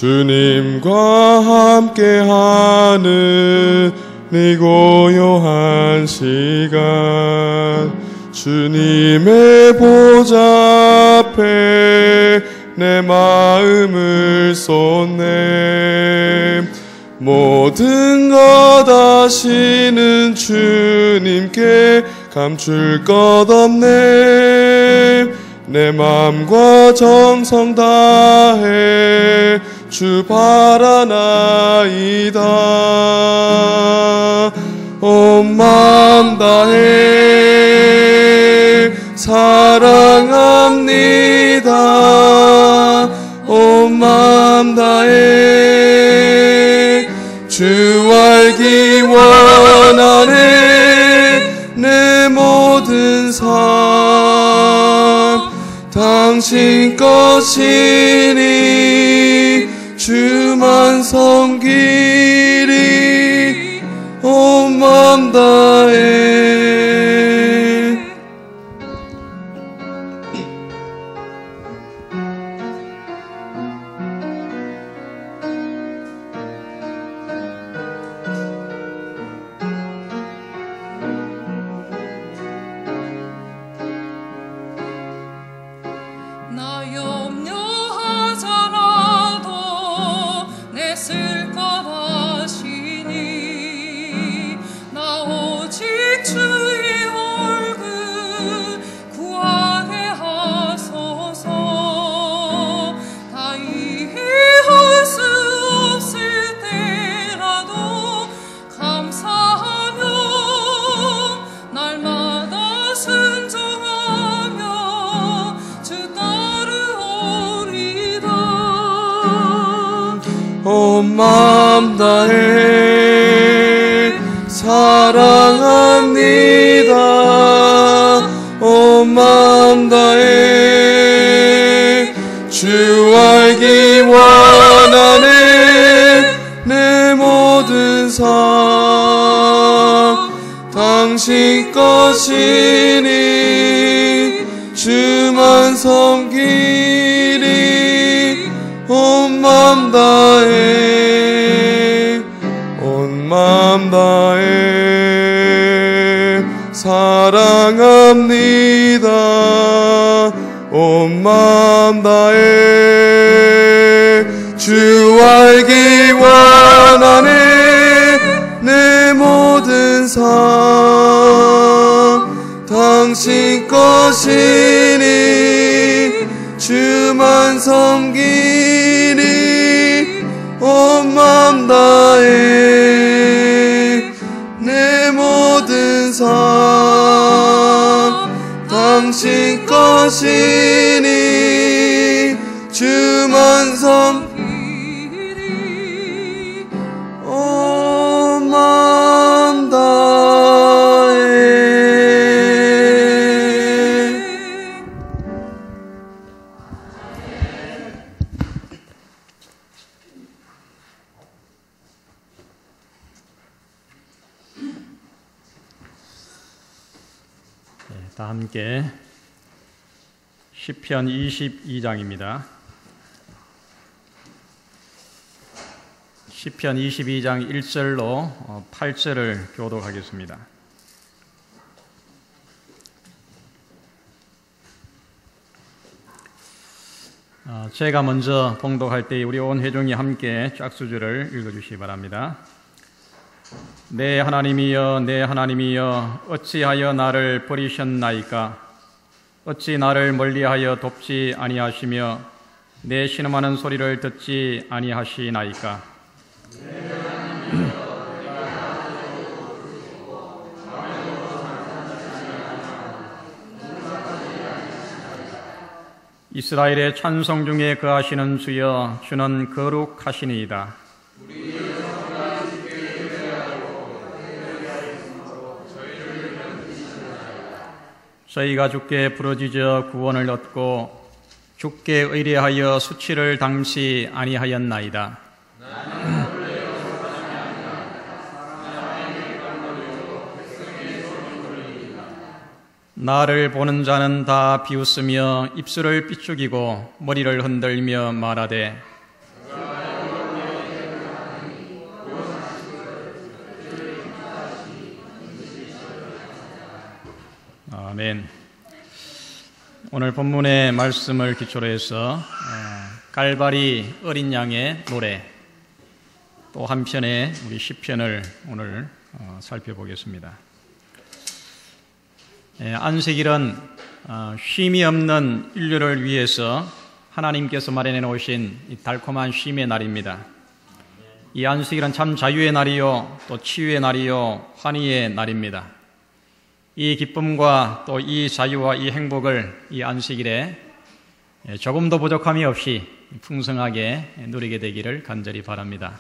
주님과 함께하는 이 고요한 시간, 주님의 보좌 앞에 내 마음을 쏟네. 모든 것 아시는 주님께 감출 것 없네. 내 맘과 정성 다해 주 바라나이다. 온 맘 다해 사랑합니다. 온 맘 다해 주 알기 원하네. 내 모든 삶 당신 것이니 주만 섬기리. 온 맘 다해. 온 맘 다해 사랑합니다. 온 맘 다해 주 알기 원하네. 내 모든 삶 당신 것이니 주만 섬기리. 온 맘 다해 온 맘 다해 사랑합니다. 온 맘 다해 주 알기 원하네. 내 모든 삶 당신 것이니 주만 섬기니. 온 맘 다해 내 모든 삶 당신 것이니 주만 섬기리. 온 맘 다해. 다 함께 시편 22장입니다. 시편 22장 1절로 8절을 교독하겠습니다. 제가 먼저 봉독할 때 우리 온 회중이 함께 짝수절을 읽어주시기 바랍니다. 내 하나님이여 내 하나님이여 어찌하여 나를 버리셨나이까. 어찌 나를 멀리하여 돕지 아니하시며 내 신음하는 소리를 듣지 아니하시나이까. 이스라엘의 찬송 중에 거하시는 주여 주는 거룩하시니이다. 저희가 주께 부르짖어 구원을 얻고 주께 의뢰하여 수치를 당시 아니하였나이다. 나를 보는 자는 다 비웃으며 입술을 삐죽이고 머리를 흔들며 말하되 아멘. 오늘 본문의 말씀을 기초로 해서 갈바리 어린 양의 노래 또 한편의 우리 시편을 오늘 살펴보겠습니다. 안식일은 쉼이 없는 인류를 위해서 하나님께서 마련해 놓으신 이 달콤한 쉼의 날입니다. 이 안식일은 참 자유의 날이요 또 치유의 날이요 환희의 날입니다. 이 기쁨과 또 이 자유와 이 행복을 이 안식일에 조금도 부족함이 없이 풍성하게 누리게 되기를 간절히 바랍니다.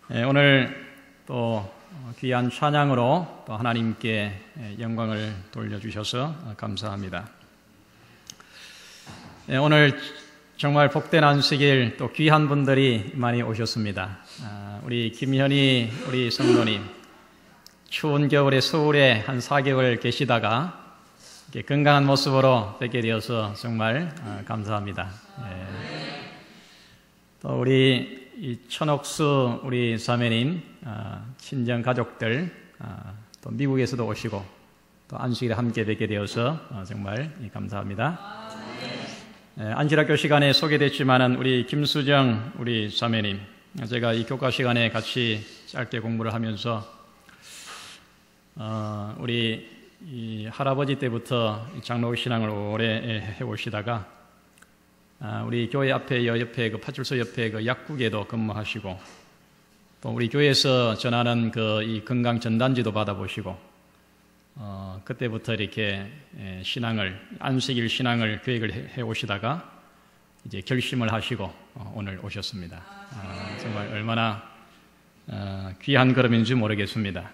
오늘 또 귀한 찬양으로 또 하나님께 영광을 돌려주셔서 감사합니다. 오늘 정말 복된 안식일 또 귀한 분들이 많이 오셨습니다. 우리 김현희 우리 성도님 추운 겨울에 서울에 한 4개월 계시다가 이렇게 건강한 모습으로 뵙게 되어서 정말 감사합니다. 또 우리 이 천옥수 우리 자매님 친정 가족들 또 미국에서도 오시고 또 안식일에 함께 뵙게 되어서 정말 감사합니다. 안식일학교 시간에 소개됐지만은 우리 김수정 우리 자매님 제가 이 교과 시간에 같이 짧게 공부를 하면서 우리 이 할아버지 때부터 장로 신앙을 오래 해오시다가 우리 교회 앞에 옆에 그 파출소 옆에 그 약국에도 근무하시고 또 우리 교회에서 전하는 그 이 건강 전단지도 받아보시고 그때부터 이렇게 신앙을 안식일 신앙을 계획을 해오시다가 이제 결심을 하시고 오늘 오셨습니다. 정말 얼마나 귀한 걸음인지 모르겠습니다.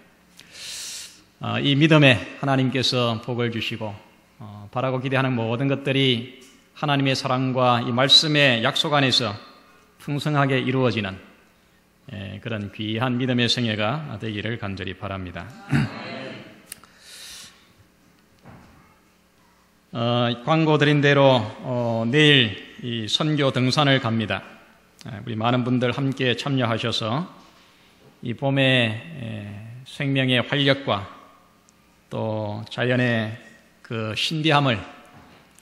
이 믿음에 하나님께서 복을 주시고 바라고 기대하는 모든 것들이 하나님의 사랑과 이 말씀의 약속 안에서 풍성하게 이루어지는 그런 귀한 믿음의 생애가 되기를 간절히 바랍니다. 광고 드린 대로 내일 이 선교 등산을 갑니다. 우리 많은 분들 함께 참여하셔서 이 봄의 생명의 활력과 또 자연의 그 신비함을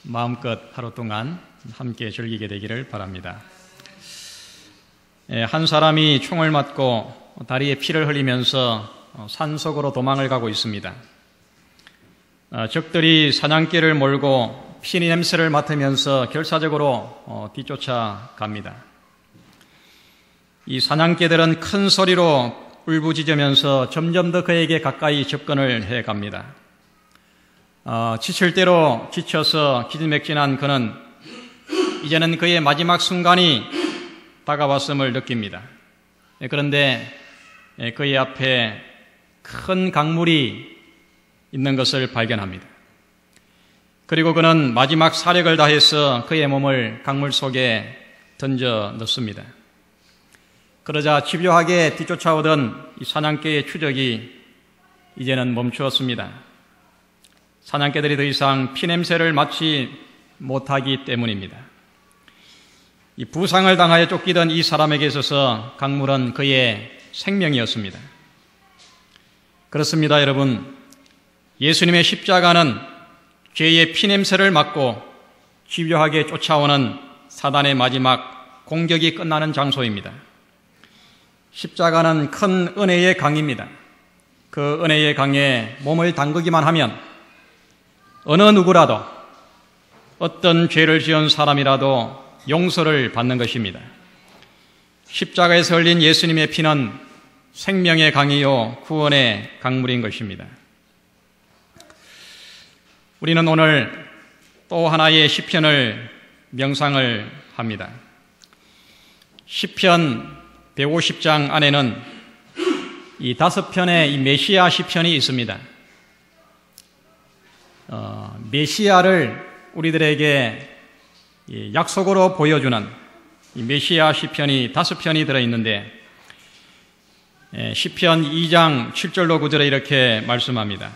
마음껏 하루 동안 함께 즐기게 되기를 바랍니다. 한 사람이 총을 맞고 다리에 피를 흘리면서 산속으로 도망을 가고 있습니다. 적들이 사냥개를 몰고 피 냄새를 맡으면서 결사적으로 뒤쫓아갑니다. 이 사냥개들은 큰 소리로 울부짖으면서 점점 더 그에게 가까이 접근을 해갑니다. 지칠 대로 지쳐서 기진맥진한 그는 이제는 그의 마지막 순간이 다가왔음을 느낍니다. 그런데 그의 앞에 큰 강물이 있는 것을 발견합니다. 그리고 그는 마지막 사력을 다해서 그의 몸을 강물 속에 던져 넣습니다. 그러자 집요하게 뒤쫓아오던 이 사냥개의 추적이 이제는 멈추었습니다. 사냥개들이 더 이상 피냄새를 맡지 못하기 때문입니다. 이 부상을 당하여 쫓기던 이 사람에게 있어서 강물은 그의 생명이었습니다. 그렇습니다, 여러분. 예수님의 십자가는 죄의 피냄새를 맡고 집요하게 쫓아오는 사단의 마지막 공격이 끝나는 장소입니다. 십자가는 큰 은혜의 강입니다. 그 은혜의 강에 몸을 담그기만 하면 어느 누구라도 어떤 죄를 지은 사람이라도 용서를 받는 것입니다. 십자가에서 흘린 예수님의 피는 생명의 강이요 구원의 강물인 것입니다. 우리는 오늘 또 하나의 시편을 명상을 합니다. 시편 150장 안에는 이 5편의 이 메시아 시편이 있습니다. 메시아를 우리들에게 약속으로 보여주는 이 메시아 시편이 5편이 들어있는데 시편 2장 7절로 9절에 이렇게 말씀합니다.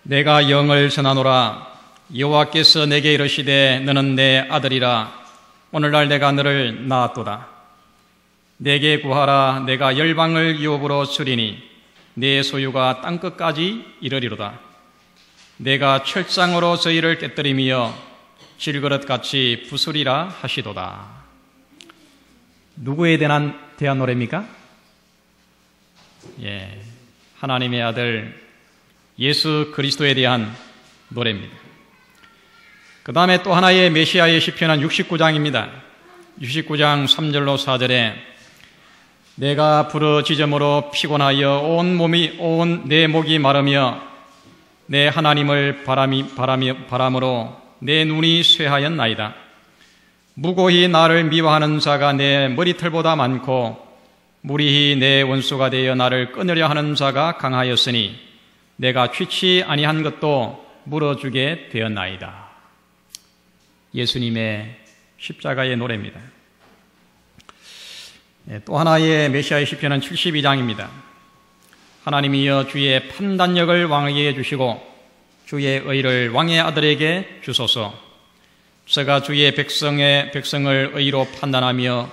내가 영을 전하노라. 여호와께서 내게 이르시되 너는 내 아들이라. 오늘날 내가 너를 낳았도다. 내게 구하라. 내가 열방을 유업으로 주리니 내 소유가 땅끝까지 이르리로다. 내가 철장으로 저희를 깨뜨리며 질그릇같이 부수리라 하시도다. 누구에 대한 노래입니까? 하나님의 아들 예수 그리스도에 대한 노래입니다. 그 다음에 또 하나의 메시아의 시편은 69장입니다. 69장 3절로 4절에 내가 부르짖음으로 피곤하여 온 내 목이 마르며 내 하나님을 바람으로 내 눈이 쇠하였나이다. 무고히 나를 미워하는 자가 내 머리털보다 많고 무리히 내 원수가 되어 나를 끊으려 하는 자가 강하였으니 내가 취치 아니한 것도 물어주게 되었나이다. 예수님의 십자가의 노래입니다. 또 하나의 메시아의 시편은 72장입니다. 하나님이여 주의 판단력을 왕에게 주시고 주의 의를 왕의 아들에게 주소서. 저가 주의 백성을 의로 판단하며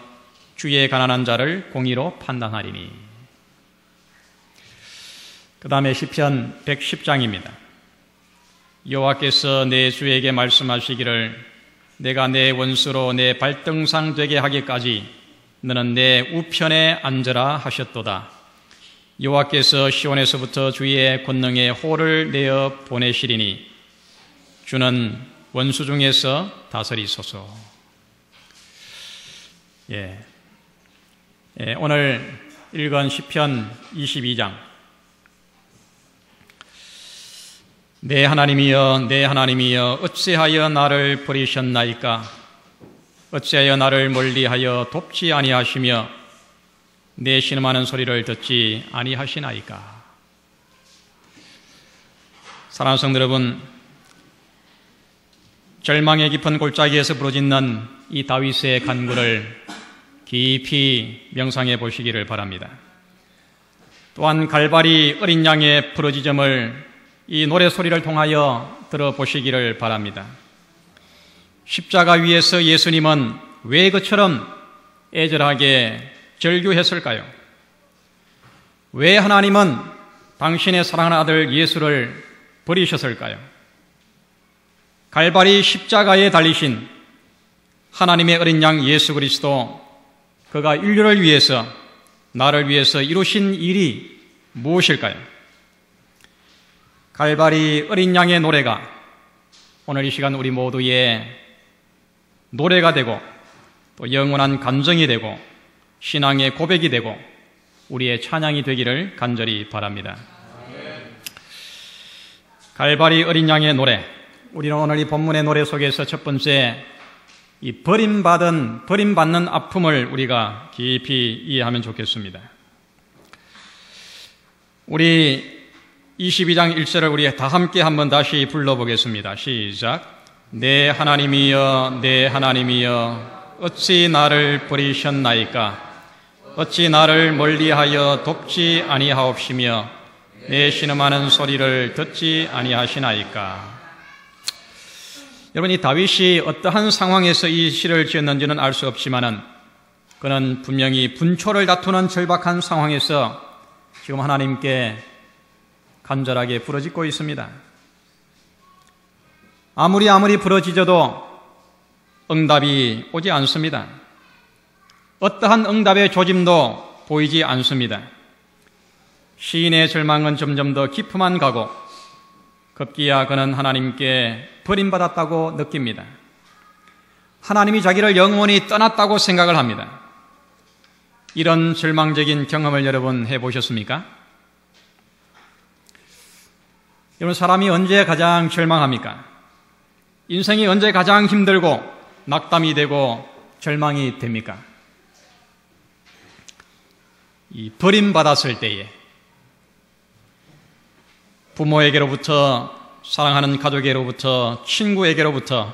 주의 가난한 자를 공의로 판단하리니. 그 다음에 시편 110장입니다. 여호와께서 내 주에게 말씀하시기를 내가 내 원수로 내 발등상 되게 하기까지 너는 내 우편에 앉으라 하셨도다. 여호와께서 시온에서부터 주의 권능의 호를 내어 보내시리니 주는 원수 중에서 다스리소서. 오늘 읽은 시편 22장. 내 하나님이여 어찌하여 나를 버리셨나이까? 어찌하여 나를 멀리하여 돕지 아니하시며 내 신음하는 소리를 듣지 아니하시나이까? 사랑하는 성도 여러분, 절망의 깊은 골짜기에서 부르짖는 이 다윗의 간구를 깊이 명상해 보시기를 바랍니다. 또한 갈바리 어린 양의 부르짖음을 이 노래 소리를 통하여 들어보시기를 바랍니다. 십자가 위에서 예수님은 왜 그처럼 애절하게 절규했을까요? 왜 하나님은 당신의 사랑하는 아들 예수를 버리셨을까요? 갈바리 십자가에 달리신 하나님의 어린 양 예수 그리스도, 그가 인류를 위해서, 나를 위해서 이루신 일이 무엇일까요? 갈바리 어린 양의 노래가 오늘 이 시간 우리 모두의 노래가 되고 또 영원한 감정이 되고 신앙의 고백이 되고 우리의 찬양이 되기를 간절히 바랍니다. 갈바리 어린 양의 노래. 우리는 오늘 이 본문의 노래 속에서 첫 번째 이 버림받는 아픔을 우리가 깊이 이해하면 좋겠습니다. 우리 22장 1절을 우리 다 함께 한번 다시 불러보겠습니다. 시작. 내 하나님이여 어찌 나를 버리셨나이까? 어찌 나를 멀리하여 돕지 아니하옵시며 내 신음하는 소리를 듣지 아니하시나이까? 여러분, 이 다윗이 어떠한 상황에서 이 시를 지었는지는 알 수 없지만은 그는 분명히 분초를 다투는 절박한 상황에서 지금 하나님께 간절하게 부르짖고 있습니다. 아무리 부르짖어도 응답이 오지 않습니다. 어떠한 응답의 조짐도 보이지 않습니다. 시인의 절망은 점점 더 깊어만 가고 급기야 그는 하나님께 버림받았다고 느낍니다. 하나님이 자기를 영원히 떠났다고 생각을 합니다. 이런 절망적인 경험을 여러분 해보셨습니까? 여러분, 사람이 언제 가장 절망합니까? 인생이 언제 가장 힘들고 낙담이 되고 절망이 됩니까? 이 버림받았을 때에, 부모에게로부터, 사랑하는 가족에게로부터, 친구에게로부터,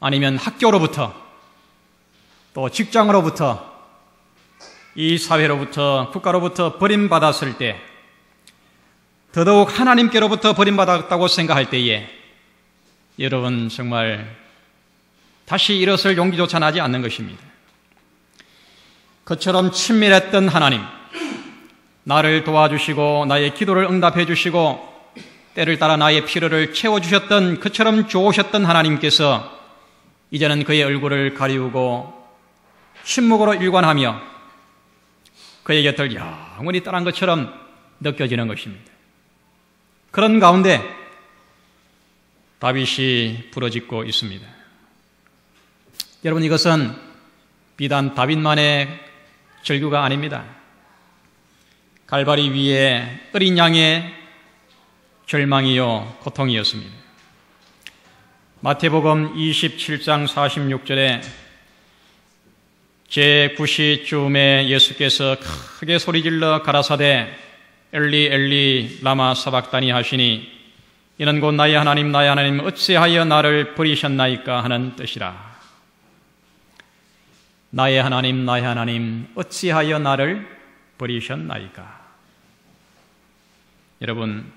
아니면 학교로부터, 또 직장으로부터, 이 사회로부터, 국가로부터 버림받았을 때, 더더욱 하나님께로부터 버림받았다고 생각할 때에 여러분 정말 다시 일어설 용기조차 나지 않는 것입니다. 그처럼 친밀했던 하나님, 나를 도와주시고 나의 기도를 응답해 주시고 때를 따라 나의 필요를 채워주셨던 그처럼 좋으셨던 하나님께서 이제는 그의 얼굴을 가리우고 침묵으로 일관하며 그의 곁을 영원히 떠난 것처럼 느껴지는 것입니다. 그런 가운데 다윗이 부르짖고 있습니다. 여러분, 이것은 비단 다윗만의 절규가 아닙니다. 갈바리 위에 어린 양의 절망이요 고통이었습니다. 마태복음 27장 46절에 제9시쯤에 예수께서 크게 소리질러 가라사대 엘리 엘리 라마 사박다니 하시니 이는 곧 나의 하나님 어찌하여 나를 버리셨나이까 하는 뜻이라. 나의 하나님 어찌하여 나를 버리셨나이까. 여러분,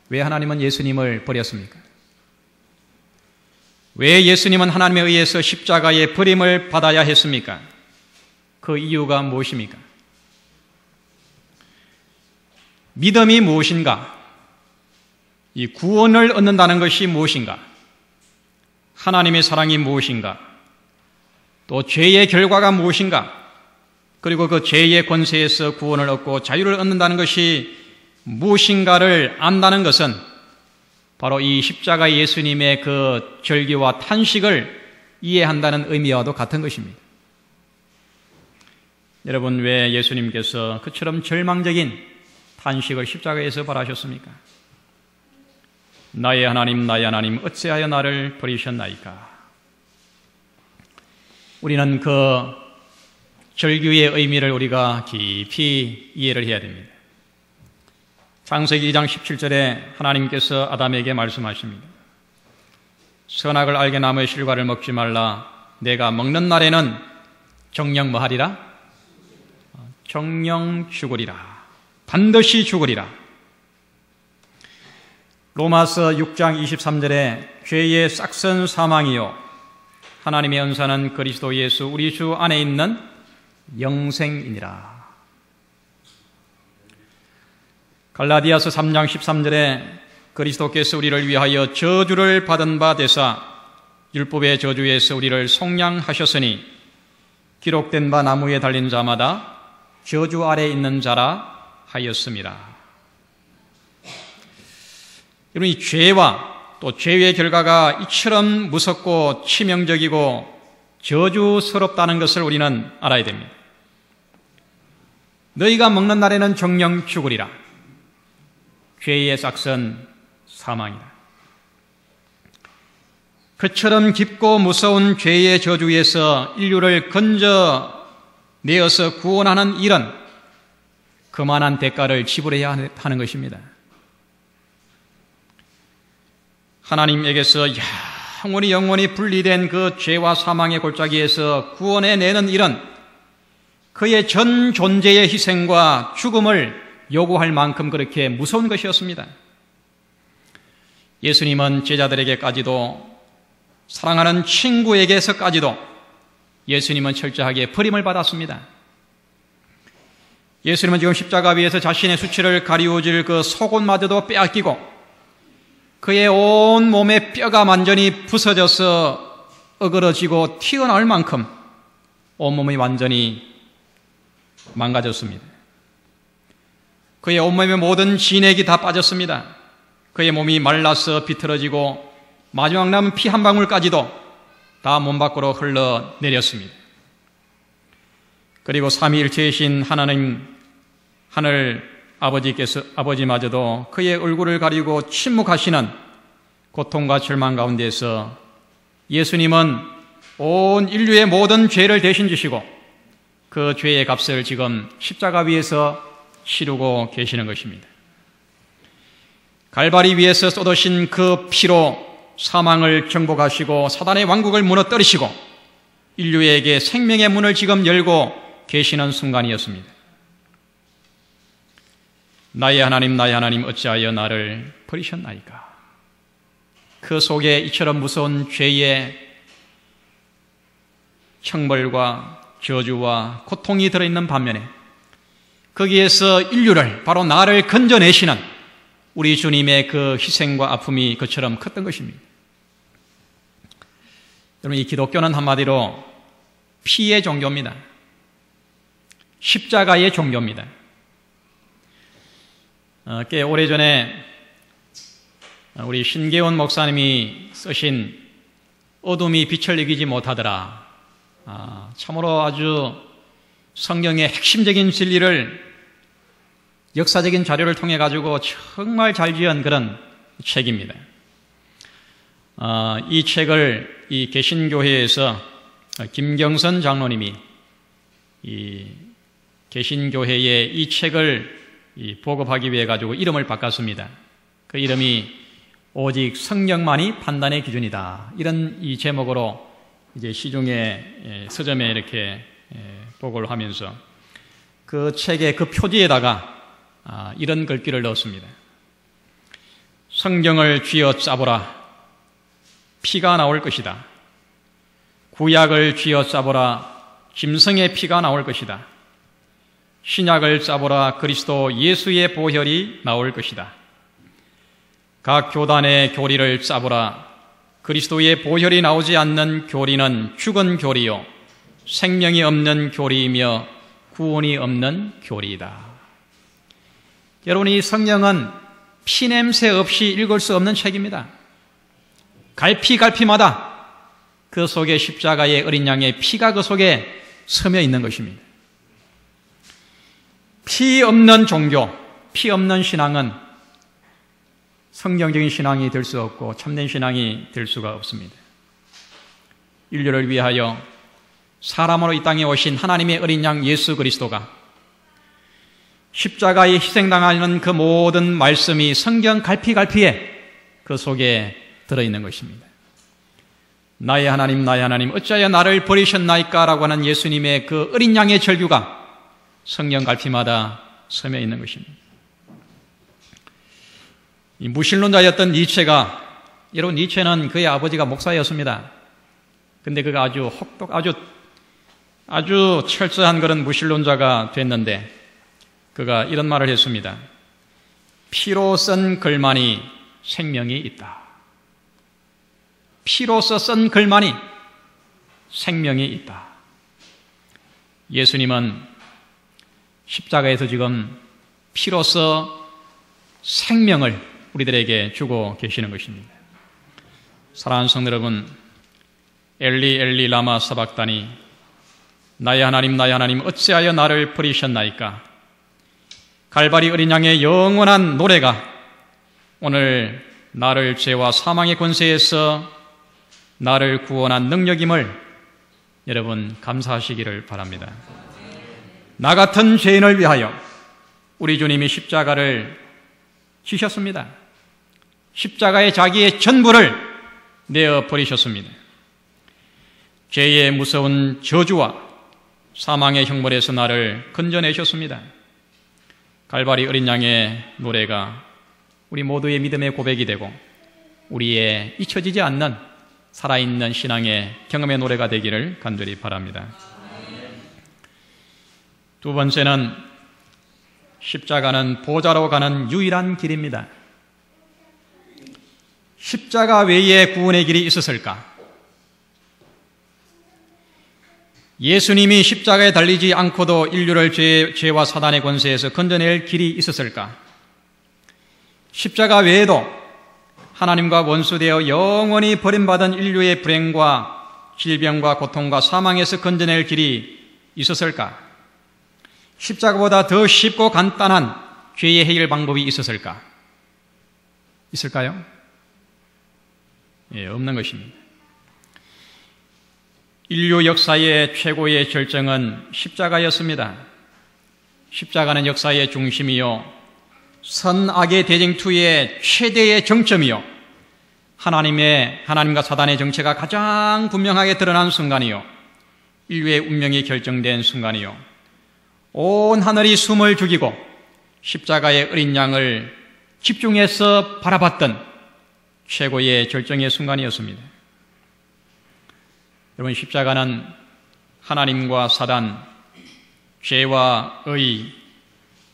왜 하나님은 예수님을 버렸습니까? 왜 예수님은 하나님에 의해서 십자가의 버림을 받아야 했습니까? 그 이유가 무엇입니까? 믿음이 무엇인가? 이 구원을 얻는다는 것이 무엇인가? 하나님의 사랑이 무엇인가? 또 죄의 결과가 무엇인가? 그리고 그 죄의 권세에서 구원을 얻고 자유를 얻는다는 것이 무엇인가를 안다는 것은 바로 이 십자가 예수님의 그 절기와 탄식을 이해한다는 의미와도 같은 것입니다. 여러분, 왜 예수님께서 그처럼 절망적인 탄식을 십자가에서 벌하셨습니까? 나의 하나님 어찌하여 나를 버리셨나이까. 우리는 그 절규의 의미를 우리가 깊이 이해를 해야 됩니다. 창세기 2장 17절에 하나님께서 아담에게 말씀하십니다. 선악을 알게 나무의 실과를 먹지 말라. 내가 먹는 날에는 정녕 뭐하리라? 정녕 죽으리라. 반드시 죽으리라. 로마서 6장 23절에 죄의 싹슨 사망이요 하나님의 은사는 그리스도 예수 우리 주 안에 있는 영생이니라. 갈라디아서 3장 13절에 그리스도께서 우리를 위하여 저주를 받은 바 되사 율법의 저주에서 우리를 속량하셨으니 기록된 바 나무에 달린 자마다 저주 아래 있는 자라 하였습니다. 여러분, 이 죄와 또 죄의 결과가 이처럼 무섭고 치명적이고 저주스럽다는 것을 우리는 알아야 됩니다. 너희가 먹는 날에는 정녕 죽으리라. 죄의 싹은 사망이다. 그처럼 깊고 무서운 죄의 저주에서 인류를 건져내어서 구원하는 일은 그만한 대가를 지불해야 하는 것입니다. 하나님에게서 영원히 분리된 그 죄와 사망의 골짜기에서 구원해내는 일은 그의 전 존재의 희생과 죽음을 요구할 만큼 그렇게 무서운 것이었습니다. 예수님은 제자들에게까지도 사랑하는 친구에게서까지도 예수님은 철저하게 버림을 받았습니다. 예수님은 지금 십자가 위에서 자신의 수치를 가리워질 그 속옷마저도 빼앗기고 그의 온 몸의 뼈가 완전히 부서져서 어그러지고 튀어나올 만큼 온몸이 완전히 망가졌습니다. 그의 온몸의 모든 진액이 다 빠졌습니다. 그의 몸이 말라서 비틀어지고 마지막 남은 피 한 방울까지도 다 몸 밖으로 흘러내렸습니다. 그리고 삼위일체이신 하나님 하늘 아버지마저도 그의 얼굴을 가리고 침묵하시는 고통과 절망 가운데서 예수님은 온 인류의 모든 죄를 대신 지시고 그 죄의 값을 지금 십자가 위에서 치르고 계시는 것입니다. 갈바리 위에서 쏟으신 그 피로 사망을 정복하시고 사단의 왕국을 무너뜨리시고 인류에게 생명의 문을 지금 열고 계시는 순간이었습니다. 나의 하나님 어찌하여 나를 버리셨나이까. 그 속에 이처럼 무서운 죄의 형벌과 저주와 고통이 들어있는 반면에 거기에서 인류를, 바로 나를 건져내시는 우리 주님의 그 희생과 아픔이 그처럼 컸던 것입니다. 여러분, 이 기독교는 한마디로 피의 종교입니다. 십자가의 종교입니다. 꽤 오래전에 우리 신계원 목사님이 쓰신 어둠이 빛을 이기지 못하더라. 참으로 아주 성경의 핵심적인 진리를 역사적인 자료를 통해 가지고 정말 잘 지은 그런 책입니다. 이 책을 이 개신교회에서 김경선 장로님이 이 개신교회에 이 책을 보급하기 위해 가지고 이름을 바꿨습니다. 그 이름이 오직 성경만이 판단의 기준이다. 이런 이 제목으로 이제 시중에 서점에 이렇게 보고를 하면서 그 책의 그 표지에다가 이런 글귀를 넣었습니다. 성경을 쥐어 짜보라. 피가 나올 것이다. 구약을 쥐어 짜보라. 짐승의 피가 나올 것이다. 신약을 짜보라. 그리스도 예수의 보혈이 나올 것이다. 각 교단의 교리를 짜보라. 그리스도의 보혈이 나오지 않는 교리는 죽은 교리요 생명이 없는 교리이며 구원이 없는 교리이다. 여러분, 이 성경은 피냄새 없이 읽을 수 없는 책입니다. 갈피마다 그 속에 십자가의 어린 양의 피가 그 속에 스며 있는 것입니다. 피 없는 종교, 피 없는 신앙은 성경적인 신앙이 될 수 없고 참된 신앙이 될 수가 없습니다. 인류를 위하여 사람으로 이 땅에 오신 하나님의 어린 양 예수 그리스도가 십자가에 희생당하는 그 모든 말씀이 성경 갈피에 그 속에 들어있는 것입니다. 나의 하나님 어찌하여 나를 버리셨나이까 라고 하는 예수님의 그 어린 양의 절규가 성경 갈피마다 서며 있는 것입니다. 이 무신론자였던 니체가, 여러분, 니체는 그의 아버지가 목사였습니다. 근데 그가 아주 철저한 그런 무신론자가 됐는데 그가 이런 말을 했습니다. 피로 쓴 글만이 생명이 있다. 피로써 쓴 글만이 생명이 있다. 예수님은 십자가에서 지금 피로써 생명을 우리들에게 주고 계시는 것입니다. 사랑하는 성도 여러분, 엘리 엘리 라마 사박다니, 나의 하나님 어찌하여 나를 버리셨나이까. 갈바리 어린 양의 영원한 노래가 오늘 나를 죄와 사망의 권세에서 나를 구원한 능력임을 여러분 감사하시기를 바랍니다. 나 같은 죄인을 위하여 우리 주님이 십자가를 지셨습니다. 십자가에 자기의 전부를 내어 버리셨습니다. 죄의 무서운 저주와 사망의 형벌에서 나를 건져내셨습니다. 갈바리 어린 양의 노래가 우리 모두의 믿음의 고백이 되고 우리의 잊혀지지 않는 살아있는 신앙의 경험의 노래가 되기를 간절히 바랍니다. 두 번째는 십자가는 보좌로 가는 유일한 길입니다. 십자가 외에 구원의 길이 있었을까? 예수님이 십자가에 달리지 않고도 인류를 죄와 사단의 권세에서 건져낼 길이 있었을까? 십자가 외에도 하나님과 원수되어 영원히 버림받은 인류의 불행과 질병과 고통과 사망에서 건져낼 길이 있었을까? 십자가보다 더 쉽고 간단한 죄의 해결 방법이 있었을까? 있을까요? 예, 없는 것입니다. 인류 역사의 최고의 결정은 십자가였습니다. 십자가는 역사의 중심이요, 선악의 대쟁투의 최대의 정점이요, 하나님과 사단의 정체가 가장 분명하게 드러난 순간이요, 인류의 운명이 결정된 순간이요, 온 하늘이 숨을 죽이고 십자가의 어린 양을 집중해서 바라봤던 최고의 결정의 순간이었습니다. 여러분, 십자가는 하나님과 사단, 죄와 의,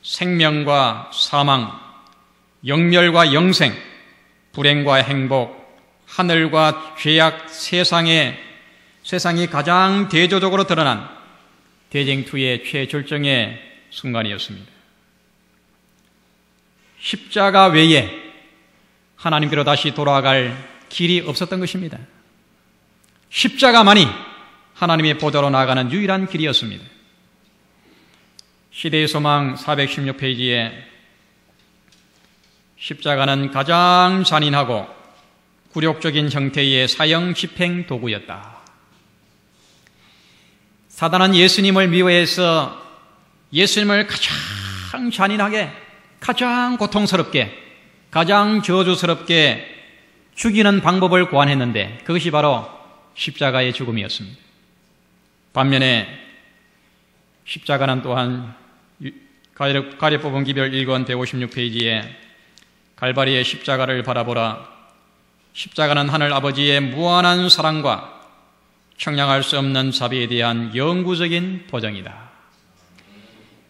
생명과 사망, 영멸과 영생, 불행과 행복, 하늘과 죄악, 세상이 가장 대조적으로 드러난 대쟁투의 최절정의 순간이었습니다. 십자가 외에 하나님께로 다시 돌아갈 길이 없었던 것입니다. 십자가만이 하나님의 보좌로 나아가는 유일한 길이었습니다. 시대의 소망 416페이지에 십자가는 가장 잔인하고 굴욕적인 형태의 사형 집행 도구였다. 사단은 예수님을 미워해서 예수님을 가장 잔인하게, 가장 고통스럽게, 가장 저주스럽게 죽이는 방법을 고안했는데 그것이 바로 십자가의 죽음이었습니다. 반면에 십자가는 또한 가려 뽑은 기별 1권 156페이지에 갈바리의 십자가를 바라보라. 십자가는 하늘 아버지의 무한한 사랑과 청량할 수 없는 자비에 대한 영구적인 보정이다.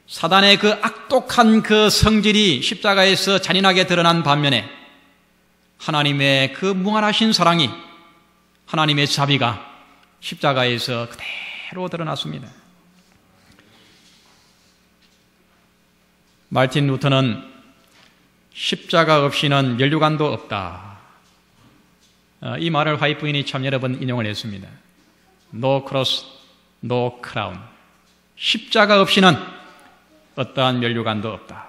사단의 그 악독한 그 성질이 십자가에서 잔인하게 드러난 반면에 하나님의 그 무한하신 사랑이, 하나님의 자비가 십자가에서 그대로 드러났습니다. 마르틴 루터는 십자가 없이는 면류관도 없다. 이 말을 화이트 부인이 참 여러 번 인용을 했습니다. No cross, no crown. 십자가 없이는 어떠한 면류관도 없다.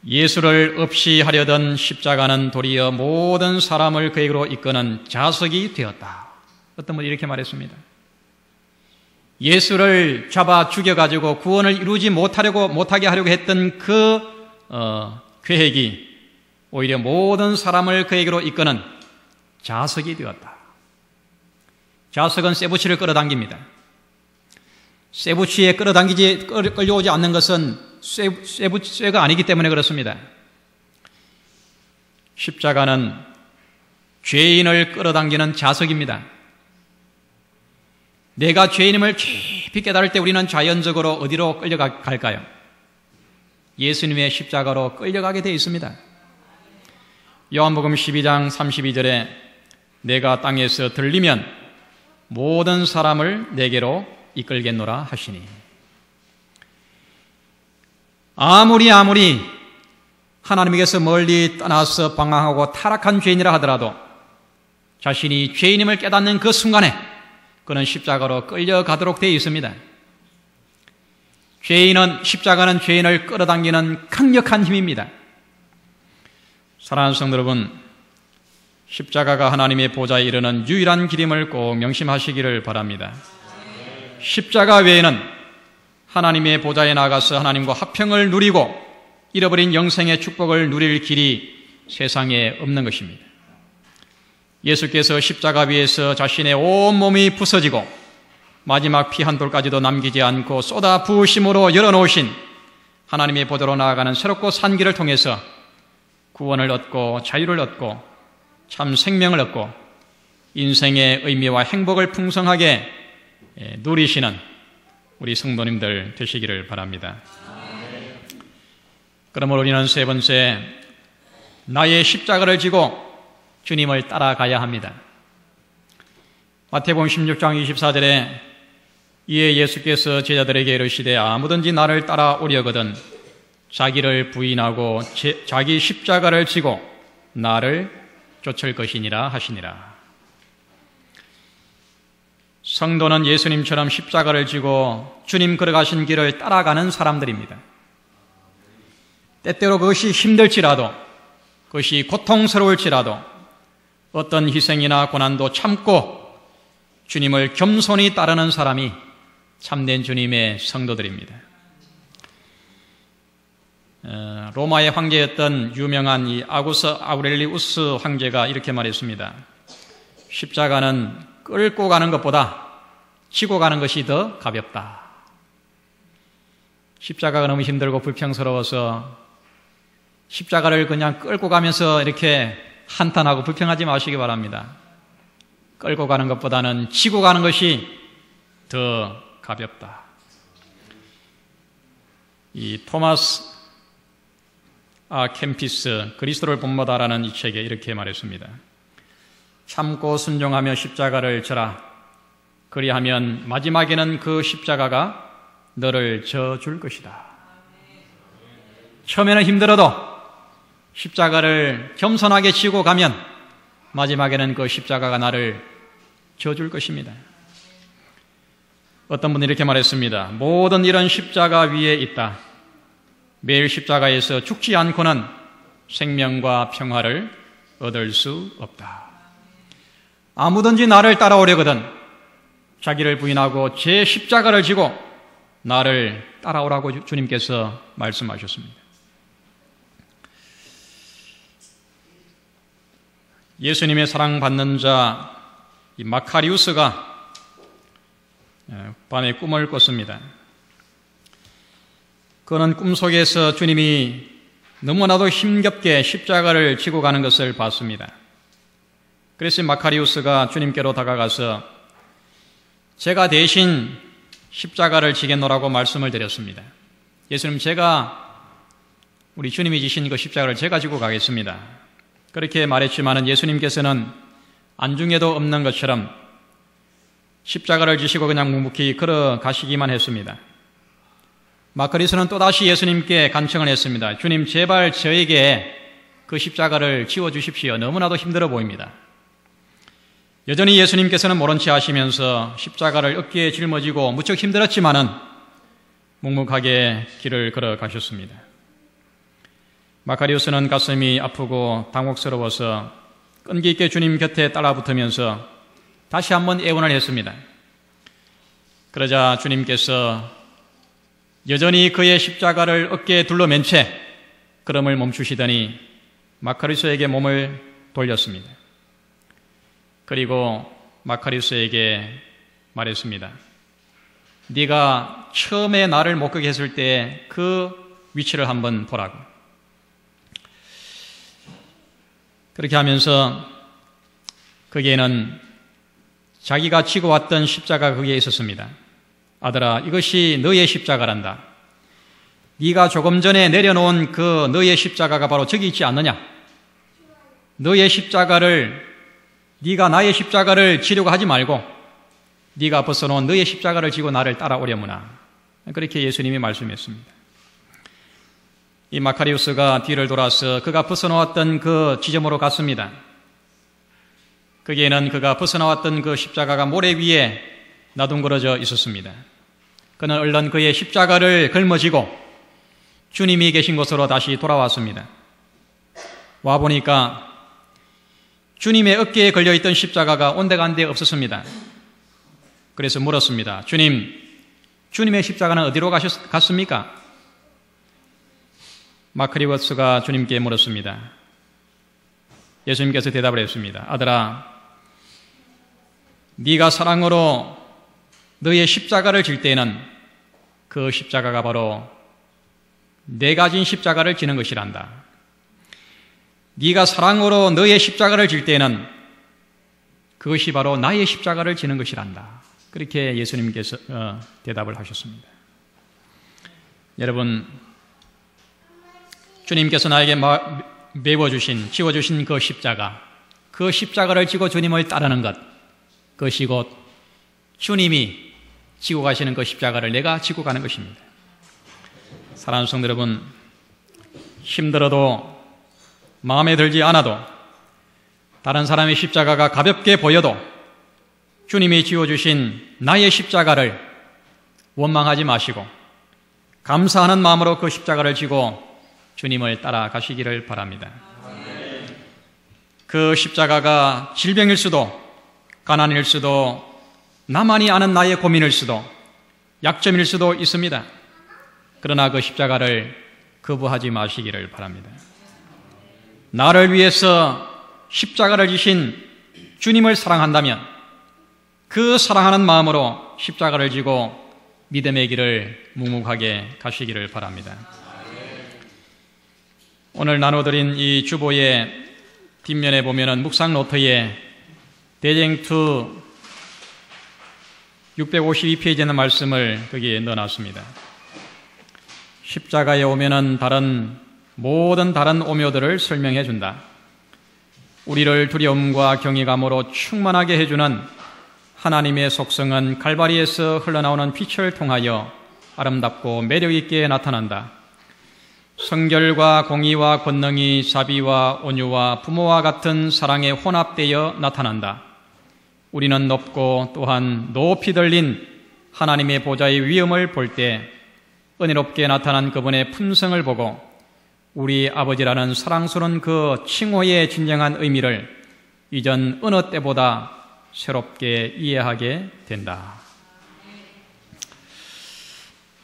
예수를 없이 하려던 십자가는 도리어 모든 사람을 그에게로 이끄는 자석이 되었다. 어떤 분이 이렇게 말했습니다. 예수를 잡아 죽여가지고 구원을 이루지 못하게 하려고 했던 그 계획이 오히려 모든 사람을 그에게로 이끄는 자석이 되었다. 자석은 쇠붙이를 끌어당깁니다. 쇠붙이에 끌려오지 않는 것은 쇠가 아니기 때문에 그렇습니다. 십자가는 죄인을 끌어당기는 자석입니다. 내가 죄인임을 깊이 깨달을 때 우리는 자연적으로 어디로 끌려갈까요? 예수님의 십자가로 끌려가게 되어 있습니다. 요한복음 12장 32절에 내가 땅에서 들리면 모든 사람을 내게로 이끌겠노라 하시니, 아무리 하나님에게서 멀리 떠나서 방황하고 타락한 죄인이라 하더라도 자신이 죄인임을 깨닫는 그 순간에 그는 십자가로 끌려가도록 되어 있습니다. 십자가는 죄인을 끌어당기는 강력한 힘입니다. 사랑하는 성도 여러분, 십자가가 하나님의 보좌에 이르는 유일한 길임을 꼭 명심하시기를 바랍니다. 십자가 외에는 하나님의 보좌에 나가서 하나님과 화평을 누리고 잃어버린 영생의 축복을 누릴 길이 세상에 없는 것입니다. 예수께서 십자가 위에서 자신의 온몸이 부서지고 마지막 피 한 돌까지도 남기지 않고 쏟아 부으심으로 열어놓으신 하나님의 보좌로 나아가는 새롭고 산 길을 통해서 구원을 얻고 자유를 얻고 참 생명을 얻고 인생의 의미와 행복을 풍성하게 누리시는 우리 성도님들 되시기를 바랍니다. 그러므로 우리는 세 번째, 나의 십자가를 지고 주님을 따라가야 합니다. 마태복음 16장 24절에 이에 예수께서 제자들에게 이르시되 아무든지 나를 따라오려거든 자기를 부인하고 자기 십자가를 지고 나를 쫓을 것이니라 하시니라. 성도는 예수님처럼 십자가를 지고 주님 걸어가신 길을 따라가는 사람들입니다. 때때로 그것이 힘들지라도, 그것이 고통스러울지라도 어떤 희생이나 고난도 참고 주님을 겸손히 따르는 사람이 참된 주님의 성도들입니다. 로마의 황제였던 유명한 이 아구스 아우렐리우스 황제가 이렇게 말했습니다. 십자가는 끌고 가는 것보다 지고 가는 것이 더 가볍다. 십자가가 너무 힘들고 불평스러워서 십자가를 그냥 끌고 가면서 이렇게 한탄하고 불평하지 마시기 바랍니다. 끌고 가는 것보다는 지고 가는 것이 더 가볍다. 이 토마스 캠피스 그리스도를 본보다라는 이 책에 이렇게 말했습니다. 참고 순종하며 십자가를 져라. 그리하면 마지막에는 그 십자가가 너를 져줄 것이다. 처음에는 힘들어도 십자가를 겸손하게 지고 가면 마지막에는 그 십자가가 나를 져줄 것입니다. 어떤 분이 이렇게 말했습니다. 모든 일은 십자가 위에 있다. 매일 십자가에서 죽지 않고는 생명과 평화를 얻을 수 없다. 아무든지 나를 따라오려거든 자기를 부인하고 제 십자가를 지고 나를 따라오라고 주님께서 말씀하셨습니다. 예수님의 사랑받는 자 마카리우스가 밤에 꿈을 꿨습니다. 그는 꿈속에서 주님이 너무나도 힘겹게 십자가를 지고 가는 것을 봤습니다. 그래서 마카리우스가 주님께로 다가가서 제가 대신 십자가를 지겠노라고 말씀을 드렸습니다. 예수님, 제가 우리 주님이 지신 그 십자가를 제가 지고 가겠습니다. 그렇게 말했지만 예수님께서는 안중에도 없는 것처럼 십자가를 지시고 그냥 묵묵히 걸어가시기만 했습니다. 마카리우스는 또다시 예수님께 간청을 했습니다. 주님, 제발 저에게 그 십자가를 지워주십시오. 너무나도 힘들어 보입니다. 여전히 예수님께서는 모른 체 하시면서 십자가를 어깨에 짊어지고 무척 힘들었지만은 묵묵하게 길을 걸어가셨습니다. 마카리우스는 가슴이 아프고 당혹스러워서 끈기 있게 주님 곁에 따라붙으면서 다시 한번 애원을 했습니다. 그러자 주님께서 여전히 그의 십자가를 어깨에 둘러맨 채 걸음을 멈추시더니 마카리우스에게 몸을 돌렸습니다. 그리고 마카리우스에게 말했습니다. 네가 처음에 나를 목격했을 때 그 위치를 한번 보라고. 그렇게 하면서 거기에는 자기가 지고 왔던 십자가가 거기에 있었습니다. 아들아, 이것이 너의 십자가란다. 네가 조금 전에 내려놓은 그 너의 십자가가 바로 저기 있지 않느냐? 너의 십자가를, 네가 나의 십자가를 지려고 하지 말고 네가 벗어놓은 너의 십자가를 지고 나를 따라오려무나. 그렇게 예수님이 말씀했습니다. 이 마카리우스가 뒤를 돌아서 그가 벗어놓았던 그 지점으로 갔습니다. 거기에는 그가 벗어나왔던 그 십자가가 모래 위에 나둥그러져 있었습니다. 그는 얼른 그의 십자가를 걸머쥐고 주님이 계신 곳으로 다시 돌아왔습니다. 와보니까 주님의 어깨에 걸려있던 십자가가 온데간데 없었습니다. 그래서 물었습니다. 주님의 십자가는 어디로 갔습니까? 마카리우스가 주님께 물었습니다. 예수님께서 대답을 했습니다. 아들아, 네가 사랑으로 너의 십자가를 질 때에는 그 십자가가 바로 내가 진 십자가를 지는 것이란다. 네가 사랑으로 너의 십자가를 질 때에는 그것이 바로 나의 십자가를 지는 것이란다. 그렇게 예수님께서 대답을 하셨습니다. 여러분, 주님께서 나에게 지워주신 그 십자가를 지고 주님을 따르는 것, 그것이 곧 주님이 지고 가시는 그 십자가를 내가 지고 가는 것입니다. 사랑하는 성도 여러분, 힘들어도 마음에 들지 않아도 다른 사람의 십자가가 가볍게 보여도 주님이 지워주신 나의 십자가를 원망하지 마시고 감사하는 마음으로 그 십자가를 지고 주님을 따라가시기를 바랍니다. 그 십자가가 질병일 수도, 가난일 수도, 나만이 아는 나의 고민일 수도, 약점일 수도 있습니다. 그러나 그 십자가를 거부하지 마시기를 바랍니다. 나를 위해서 십자가를 지신 주님을 사랑한다면 그 사랑하는 마음으로 십자가를 지고 믿음의 길을 묵묵하게 가시기를 바랍니다. 오늘 나눠드린 이 주보의 뒷면에 보면은 묵상 노트에 대쟁투 652페이지에 있는 말씀을 거기에 넣어놨습니다. 십자가에 오면은 모든 다른 오묘들을 설명해 준다. 우리를 두려움과 경외감으로 충만하게 해주는 하나님의 속성은 갈바리에서 흘러나오는 빛을 통하여 아름답고 매력있게 나타난다. 성결과 공의와 권능이 자비와 온유와 부모와 같은 사랑에 혼합되어 나타난다. 우리는 높고 또한 높이 들린 하나님의 보좌의 위엄을 볼 때 은혜롭게 나타난 그분의 품성을 보고 우리 아버지라는 사랑스러운 그 칭호의 진정한 의미를 이전 어느 때보다 새롭게 이해하게 된다.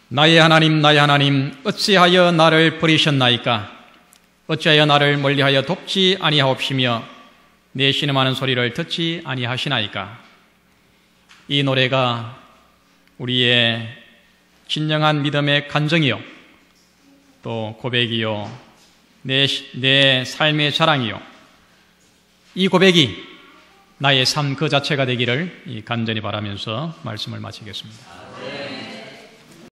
나의 하나님, 나의 하나님, 어찌하여 나를 버리셨나이까? 어찌하여 나를 멀리하여 돕지 아니하옵시며 내 신음하는 소리를 듣지 아니하시나이까? 이 노래가 우리의 진정한 믿음의 간증이요, 또 고백이요, 내 삶의 자랑이요, 이 고백이 나의 삶 그 자체가 되기를 간절히 바라면서 말씀을 마치겠습니다.